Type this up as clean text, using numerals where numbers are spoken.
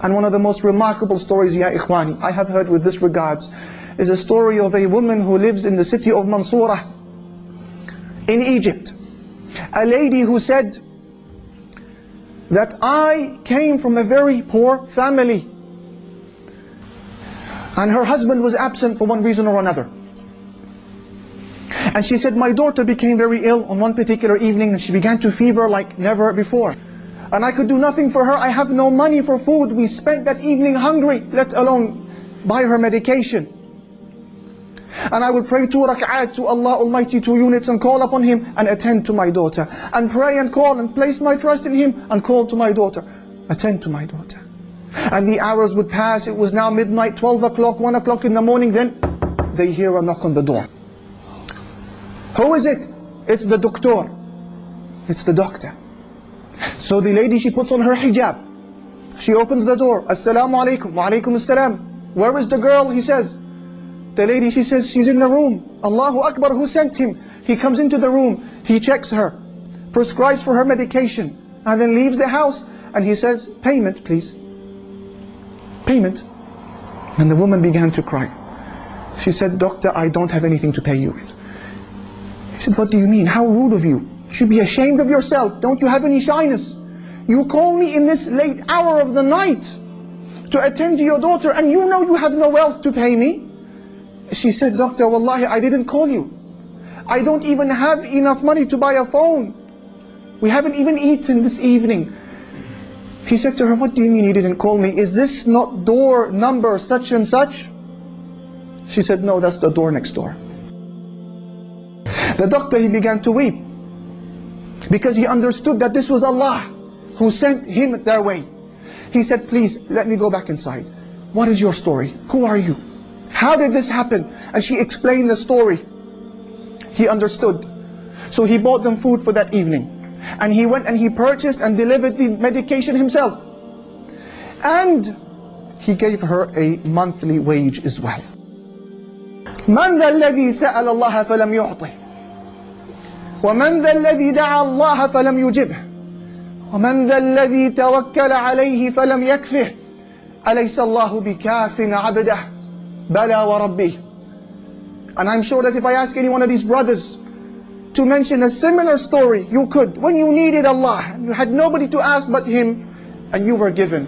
And one of the most remarkable stories, ya ikhwani, I have heard with this regards, is a story of a woman who lives in the city of Mansoura in Egypt. A lady who said that I came from a very poor family, and her husband was absent for one reason or another. And she said, my daughter became very ill on one particular evening, and she began to fever like never before. And I could do nothing for her. I have no money for food. We spent that evening hungry, let alone buy her medication. And I would pray 2 rak'at to Allah Almighty, 2 units, and call upon Him and attend to my daughter. And pray and call and place my trust in Him and call to my daughter. Attend to my daughter. And the hours would pass. It was now midnight, 12 o'clock, 1 o'clock in the morning. Then they hear a knock on the door. Who is it? It's the doctor. It's the doctor. So the lady, she puts on her hijab. She opens the door. Assalamu alaikum. Wa alaikum assalam. Where is the girl? He says. The lady, she says, she's in the room. Allahu Akbar, who sent him? He comes into the room. He checks her, prescribes for her medication, and then leaves the house. And he says, payment, please. Payment. And the woman began to cry. She said, doctor, I don't have anything to pay you with. He said, what do you mean? How rude of you. You should be ashamed of yourself. Don't you have any shyness? You call me in this late hour of the night to attend to your daughter, and you know you have no wealth to pay me. She said, doctor, wallahi, I didn't call you. I don't even have enough money to buy a phone. We haven't even eaten this evening. He said to her, what do you mean you didn't call me? Is this not door number such and such? She said, no, that's the door next door. The doctor, he began to weep, because he understood that this was Allah who sent him their way. He said, please, let me go back inside. What is your story? Who are you? How did this happen? And she explained the story. He understood. So he bought them food for that evening. And he went and he purchased and delivered the medication himself. And he gave her a monthly wage as well. مَنْ ذَا الَّذِي سَأَلَ اللَّهَ فَلَمْ يُعْطِهِ وَمَنْ ذَا الَّذِي دَعَى اللَّهَ فَلَمْ يُجِبْهِ وَمَنْ ذَا الَّذِي تَوَكَّلَ عَلَيْهِ فَلَمْ يَكْفِهِ أَلَيْسَ اللَّهُ بِكَافٍ عَبْدَهُ بَلَى وَرَبِّهِ. And I'm sure that if I ask any one of these brothers to mention a similar story, you could. When you needed Allah, you had nobody to ask but Him, and you were given.